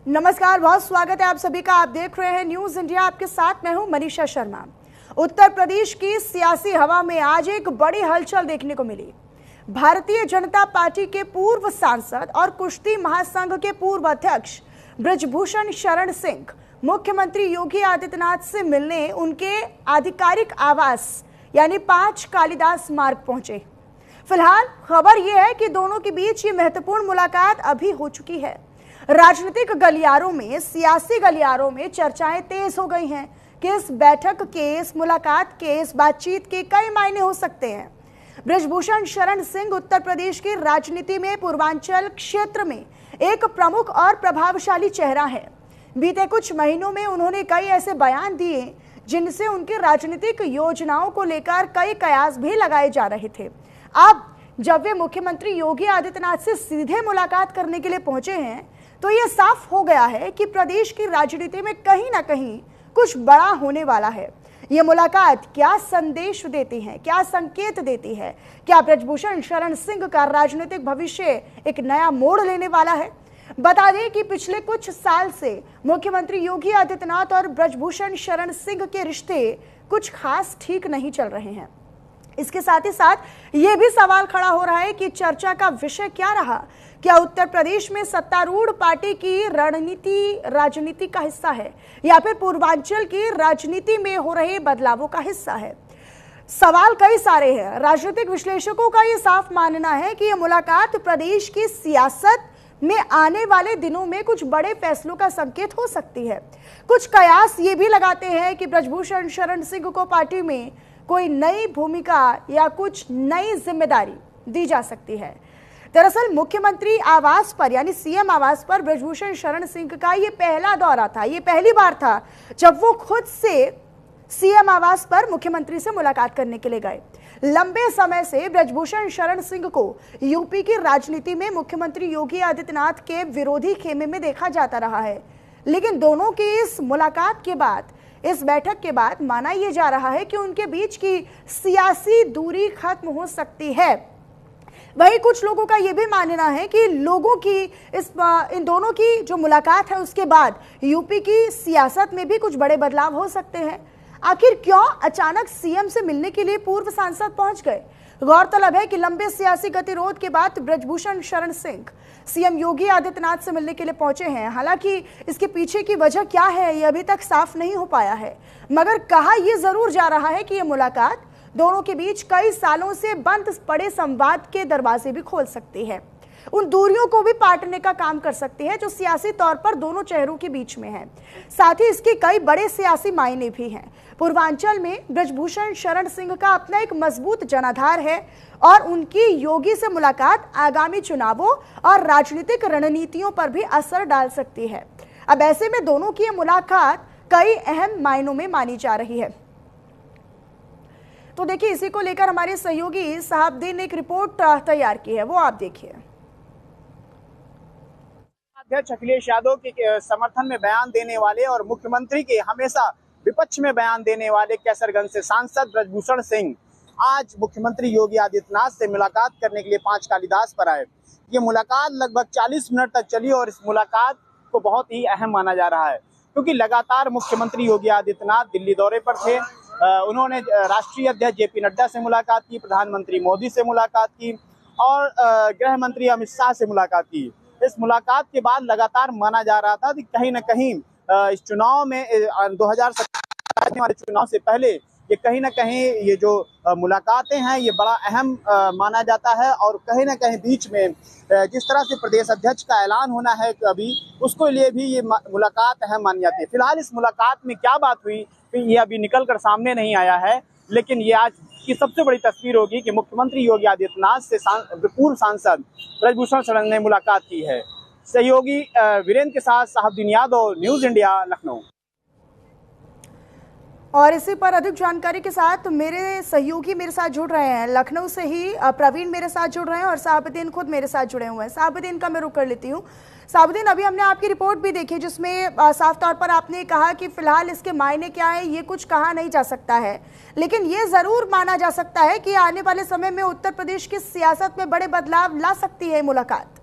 नमस्कार, बहुत स्वागत है आप सभी का। आप देख रहे हैं न्यूज इंडिया, आपके साथ मैं हूं मनीषा शर्मा। उत्तर प्रदेश की सियासी हवा में आज एक बड़ी हलचल देखने को मिली। भारतीय जनता पार्टी के पूर्व सांसद और कुश्ती महासंघ के पूर्व अध्यक्ष ब्रजभूषण शरण सिंह मुख्यमंत्री योगी आदित्यनाथ से मिलने उनके आधिकारिक आवास यानी 5 कालिदास मार्ग पहुंचे। फिलहाल खबर यह है कि दोनों के बीच ये महत्वपूर्ण मुलाकात अभी हो चुकी है। राजनीतिक गलियारों में, सियासी गलियारों में चर्चाएं तेज हो गई हैं कि इस बैठक के, इस मुलाकात के, इस बातचीत के कई मायने हो सकते हैं। ब्रजभूषण शरण सिंह उत्तर प्रदेश की राजनीति में पूर्वांचल क्षेत्र में एक प्रमुख और प्रभावशाली चेहरा है। बीते कुछ महीनों में उन्होंने कई ऐसे बयान दिए जिनसे उनकी राजनीतिक योजनाओं को लेकर कई कयास भी लगाए जा रहे थे। अब जब वे मुख्यमंत्री योगी आदित्यनाथ से सीधे मुलाकात करने के लिए पहुंचे हैं, तो यह साफ हो गया है कि प्रदेश की राजनीति में कहीं ना कहीं कुछ बड़ा होने वाला है। यह मुलाकात क्या संदेश देती है, क्या संकेत देती है? क्या ब्रजभूषण शरण सिंह का राजनीतिक भविष्य एक नया मोड़ लेने वाला है? बता दें कि पिछले कुछ साल से मुख्यमंत्री योगी आदित्यनाथ और ब्रजभूषण शरण सिंह के रिश्ते कुछ खास ठीक नहीं चल रहे हैं। इसके साथ ही साथ ये भी सवाल खड़ा हो रहा है कि चर्चा का विषय क्या रहा। क्या उत्तर प्रदेश में सत्तारूढ़ पार्टी की रणनीति राजनीति का हिस्सा है या फिर पूर्वांचल की राजनीति में हो रहे बदलावों का हिस्सा है? सवाल कई सारे हैं। राजनीतिक विश्लेषकों का ये साफ मानना है कि यह मुलाकात प्रदेश की सियासत में आने वाले दिनों में कुछ बड़े फैसलों का संकेत हो सकती है। कुछ कयास ये भी लगाते हैं कि ब्रजभूषण शरण सिंह को पार्टी में कोई नई भूमिका या कुछ नई जिम्मेदारी दी जा सकती है। दरअसल मुख्यमंत्री आवास पर यानी सीएम आवास पर ब्रजभूषण शरण सिंह का ये पहला दौरा था। ये पहली बार था जब वो खुद से सीएम आवास पर मुख्यमंत्री से मुलाकात करने के लिए गए। लंबे समय से ब्रजभूषण शरण सिंह को यूपी की राजनीति में मुख्यमंत्री योगी आदित्यनाथ के विरोधी खेमे में देखा जाता रहा है, लेकिन दोनों की इस मुलाकात के बाद, इस बैठक के बाद माना यह जा रहा है कि उनके बीच की सियासी दूरी खत्म हो सकती है। वहीं कुछ लोगों का यह भी मानना है कि लोगों की इन दोनों की जो मुलाकात है उसके बाद यूपी की सियासत में भी कुछ बड़े बदलाव हो सकते हैं। आखिर क्यों अचानक सीएम से मिलने के लिए पूर्व सांसद पहुंच गए? गौरतलब है कि लंबे सियासी गतिरोध के बाद ब्रजभूषण शरण सिंह सीएम योगी आदित्यनाथ से मिलने के लिए पहुंचे हैं। हालांकि इसके पीछे की वजह क्या है ये अभी तक साफ नहीं हो पाया है, मगर कहा यह जरूर जा रहा है कि यह मुलाकात दोनों के बीच कई सालों से बंद पड़े संवाद के दरवाजे भी खोल सकती है, उन दूरियों को भी पाटने का काम कर सकती है जो सियासी तौर पर दोनों चेहरों के बीच में है। साथ ही इसके कई बड़े सियासी मायने भी हैं। पूर्वांचल में ब्रजभूषण शरण सिंह का अपना एक मजबूत जनाधार है और उनकी योगी से मुलाकात आगामी चुनावों और राजनीतिक रणनीतियों पर भी असर डाल सकती है। अब ऐसे में दोनों की यह मुलाकात कई अहम मायनों में मानी जा रही है। तो देखिए, इसी को लेकर हमारे सहयोगी साहबदीन ने एक रिपोर्ट तैयार की है, वो आप देखिए। अध्यक्ष अखिलेश यादव के समर्थन में बयान देने वाले और मुख्यमंत्री के हमेशा विपक्ष में बयान देने वाले कैसरगंज से सांसद ब्रजभूषण सिंह आज मुख्यमंत्री योगी आदित्यनाथ से मुलाकात करने के लिए 5 कालिदास पर आए। ये मुलाकात लगभग 40 मिनट तक चली और इस मुलाकात को बहुत ही अहम माना जा रहा है, क्योंकि लगातार मुख्यमंत्री योगी आदित्यनाथ दिल्ली दौरे पर थे। उन्होंने राष्ट्रीय अध्यक्ष जेपी नड्डा से मुलाकात की, प्रधानमंत्री मोदी से मुलाकात की और गृह मंत्री अमित शाह से मुलाकात की। इस मुलाकात के बाद लगातार माना जा रहा था कि कहीं न कहीं इस चुनाव में 2017 वाले चुनाव से पहले ये कहीं न कहीं ये जो मुलाकातें हैं ये बड़ा अहम माना जाता है और कहीं न कहीं बीच में जिस तरह से प्रदेश अध्यक्ष का ऐलान होना है अभी, उसको लिए भी ये मुलाकात अहम मानी जाती है। फिलहाल इस मुलाकात में क्या बात हुई ये अभी निकल कर सामने नहीं आया है, लेकिन ये आज की सबसे बड़ी तस्वीर होगी कि मुख्यमंत्री योगी आदित्यनाथ से पूर्व सांसद ब्रजभूषण शरण ने मुलाकात की है। सहयोगी वीरेंद्र के साथ साहबदीन यादव, न्यूज इंडिया, लखनऊ। और इसी पर अधिक जानकारी के साथ मेरे सहयोगी मेरे साथ जुड़ रहे हैं। लखनऊ से ही प्रवीण मेरे साथ जुड़ रहे हैं और साहबदीन खुद मेरे साथ जुड़े हुए हैं। साहबदीन का मैं रुक कर लेती हूँ। साहबदीन, अभी हमने आपकी रिपोर्ट भी देखी जिसमें साफ तौर पर आपने कहा कि फिलहाल इसके मायने क्या है ये कुछ कहा नहीं जा सकता है, लेकिन ये जरूर माना जा सकता है कि आने वाले समय में उत्तर प्रदेश की सियासत में बड़े बदलाव ला सकती है मुलाकात।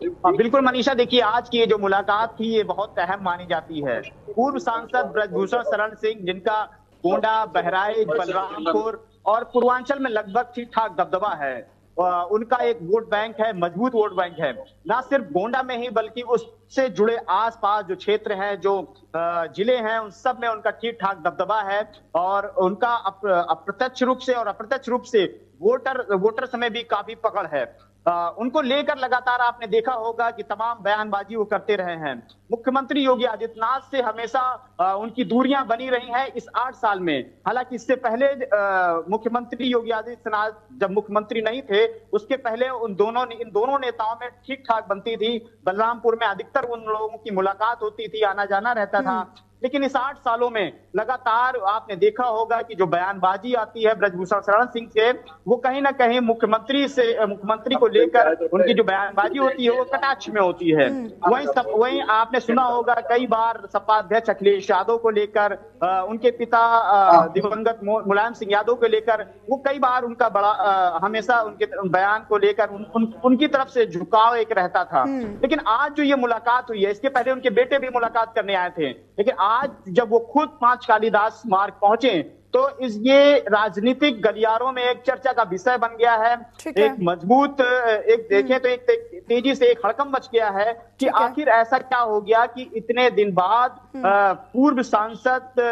बिल्कुल मनीषा, देखिए आज की ये जो मुलाकात थी ये बहुत अहम मानी जाती है। पूर्व सांसद ब्रजभूषण शरण सिंह, जिनका गोंडा, बहराइच, बलरामपुर और पूर्वांचल में लगभग ठीक ठाक दबदबा है, उनका एक वोट बैंक है, मजबूत वोट बैंक है। ना सिर्फ गोंडा में ही बल्कि उससे जुड़े आसपास जो क्षेत्र हैं, जो जिले हैं, उन सब में उनका ठीक ठाक दबदबा है। और उनका अप्रत्यक्ष रूप से और अप्रत्यक्ष रूप से वोटर समय भी काफी पकड़ है। उनको लेकर लगातार आपने देखा होगा कि तमाम बयानबाजी वो करते रहे हैं। मुख्यमंत्री योगी आदित्यनाथ से हमेशा उनकी दूरियां बनी रही हैं इस 8 साल में। हालांकि इससे पहले मुख्यमंत्री योगी आदित्यनाथ जब मुख्यमंत्री नहीं थे, उसके पहले इन दोनों नेताओं में ठीक ठाक बनती थी। बलरामपुर में अधिकतर उन लोगों की मुलाकात होती थी, आना जाना रहता था। लेकिन इस 8 सालों में लगातार आपने देखा होगा कि जो बयानबाजी आती है ब्रजभूषण शरण सिंह से, वो कहीं ना कहीं मुख्यमंत्री को लेकर उनकी जो बयानबाजी होती है वो कटाक्ष में होती है। वहीं आपने सुना होगा कई बार सपा अध्यक्ष अखिलेश यादव को लेकर, उनके पिता दिवंगत मुलायम सिंह यादव को लेकर, वो कई बार उनका हमेशा उनके बयान को लेकर उनकी तरफ से झुकाव एक रहता था। लेकिन आज जो ये मुलाकात हुई है, इसके पहले उनके बेटे भी मुलाकात करने आए थे, लेकिन आज जब वो खुद 5 कालिदास मार्ग पहुंचे तो ये राजनीतिक गलियारों में एक चर्चा का विषय बन गया है। एक मजबूत, एक देखें तो एक तेजी से एक हड़कंप मच गया है कि आखिर ऐसा क्या हो गया कि इतने दिन बाद पूर्व सांसद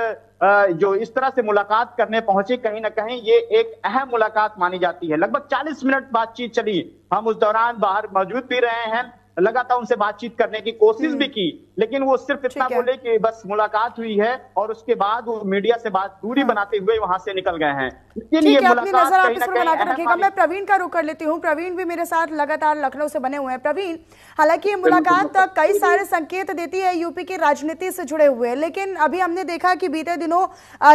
जो इस तरह से मुलाकात करने पहुंचे। कहीं ना कहीं ये एक अहम मुलाकात मानी जाती है। लगभग 40 मिनट बातचीत चली। हम उस दौरान बाहर मौजूद भी रहे हैं, लगातार उनसे बातचीत करने की कोशिश भी की, लेकिन वो सिर्फ इतना बोले कि बस मुलाकात हुई है और उसके बाद वो मीडिया से दूरी बनाते हुए वहां से निकल गए हैं। ठीक है, अपनी नजर आप इस पर बनाकर रखिएगा। मैं प्रवीण का रुख कर लेती हूँ। प्रवीण भी मेरे साथ लगातार लखनऊ से बने हुए हैं। प्रवीण, हालांकि ये मुलाकात कई सारे संकेत देती है यूपी की राजनीति से जुड़े हुए, लेकिन अभी हमने देखा कि बीते दिनों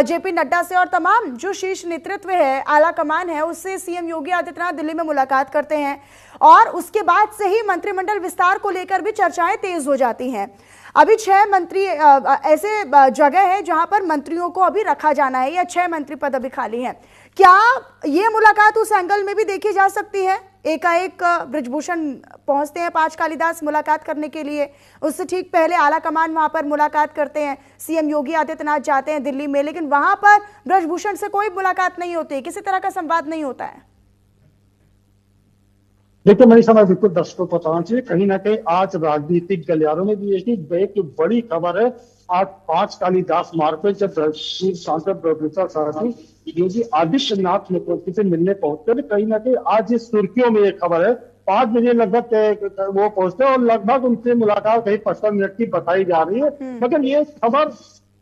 जेपी नड्डा से और तमाम जो शीर्ष नेतृत्व है, आला कमान है, उससे सीएम योगी आदित्यनाथ दिल्ली में मुलाकात करते हैं और उसके बाद से ही मंत्रिमंडल विस्तार को लेकर भी चर्चाएं तेज हो जाती हैं। अभी 6 मंत्री ऐसे जगह है जहां पर मंत्रियों को अभी रखा जाना है, या 6 मंत्री पद अभी खाली हैं। क्या ये मुलाकात उस एंगल में भी देखी जा सकती है? एकाएक ब्रजभूषण पहुंचते हैं 5 कालिदास मुलाकात करने के लिए, उससे ठीक पहले आला कमान वहां पर मुलाकात करते हैं, सीएम योगी आदित्यनाथ जाते हैं दिल्ली में, लेकिन वहां पर ब्रजभूषण से कोई मुलाकात नहीं होती, किसी तरह का संवाद नहीं होता है। देखिए मनीषा, मैं बिल्कुल दर्शकों को बताना चाहिए, कहीं ना कहीं आज राजनीतिक गलियारों में भी एक बड़ी खबर है। आज 5 कालिदास मार्ग पर जब सांसद ब्रजभूषण शरण सिंह योगी आदित्यनाथ मुख्यमंत्री से मिलने पहुंचते, कहीं ना कहीं आज इस सुर्खियों में एक खबर है। 5 बजे लगभग वो पहुंचते और लगभग उनसे मुलाकात कहीं 55 मिनट की बताई जा रही है। मगर ये खबर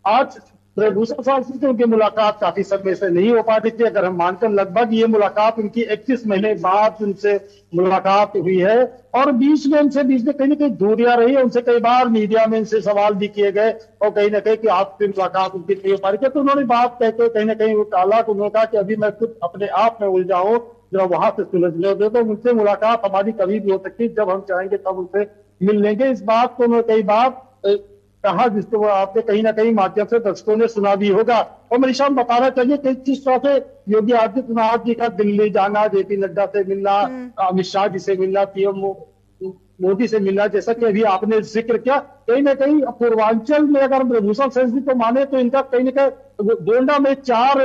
आज ब्रजभूषण शरण सिंह से उनकी मुलाकात काफी समय से नहीं हो पा रही थी। अगर हम मानकर लगभग ये मुलाकात उनकी 31 महीने बाद उनसे मुलाकात हुई है और बीच में कहीं ना कहीं दूरियां रही है। उनसे कई बार मीडिया में इनसे सवाल भी किए गए और कहीं ना कहीं कि आपसे मुलाकात उनकी नहीं हो पा रही है, तो उन्होंने बात कहते कहीं ना कहीं वो टाला। उन्होंने कहा कि अभी मैं खुद अपने आप में उलझा हूं, जब वहां से सुलझने दो, तो उनसे मुलाकात हमारी कभी भी हो सकती है, जब हम चाहेंगे तब उनसे मिल लेंगे। इस बात को उन्होंने कई बार कहा जिसको वो आपने कहीं ना कहीं माध्यम से दर्शकों ने सुना भी होगा। और मनीषा, हम बताना चाहिए कि किस तरह से योगी आदित्यनाथ जी का दिल्ली जाना, जेपी नड्डा से मिलना, अमित शाह जी से मिलना, पीएम मोदी से मिलना, जैसा कि अभी आपने जिक्र किया, कहीं ना कहीं पूर्वांचल में अगर ब्रजभूषण शरण सिंह को माने तो इनका कहीं ना कहीं गोंडा में 4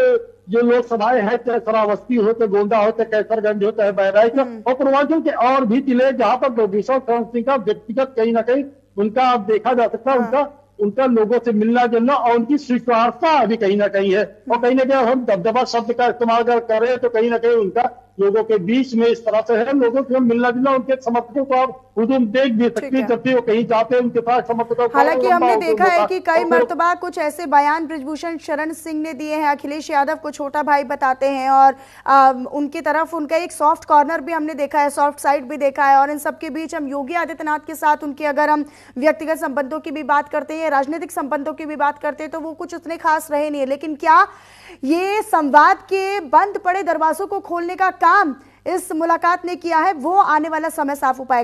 जो लोकसभाएं हैं, चाहे श्रावस्ती हो, चाहे गोंडा हो, चाहे कैसरगंज हो, चाहे बहराइच, और पूर्वांचल के और भी जिले जहां पर ब्रजभूषण शरण सिंह का व्यक्तिगत कहीं ना कहीं उनका अब देखा जा सकता है, उनका लोगों से मिलना जुलना और उनकी स्वीकारता अभी कहीं ना कहीं है। और कहीं ना कहीं हम दबदबा शब्द का इस्तेमाल अगर करें तो कहीं ना कहीं उनका लोगों के बीच में इस तरह से है। लोगों से मिलना जुलना, उनके समर्थकों को आप खुद देख भी सकते हैं, जब भी वो कहीं जाते हैं उनके पास समर्थकों। हालांकि हमने देखा है कि कई मर्तबा कुछ ऐसे बयान ब्रजभूषण शरण सिंह ने दिए हैं, अखिलेश यादव को छोटा भाई बताते हैं और उनकी तरफ उनका एक सॉफ्ट कॉर्नर भी हमने देखा है, सॉफ्ट साइड भी देखा है। और इन सबके बीच हम योगी आदित्यनाथ के साथ उनके अगर हम व्यक्तिगत संबंधों की भी बात करते हैं, राजनीतिक संबंधों की भी बात करते हैं, तो वो कुछ उतने खास रहे नहीं है। लेकिन क्या ये संवाद के बंद पड़े दरवाजों को खोलने का काम इस मुलाकात ने किया है, वो आने वाला समय साफ हो पाएगा।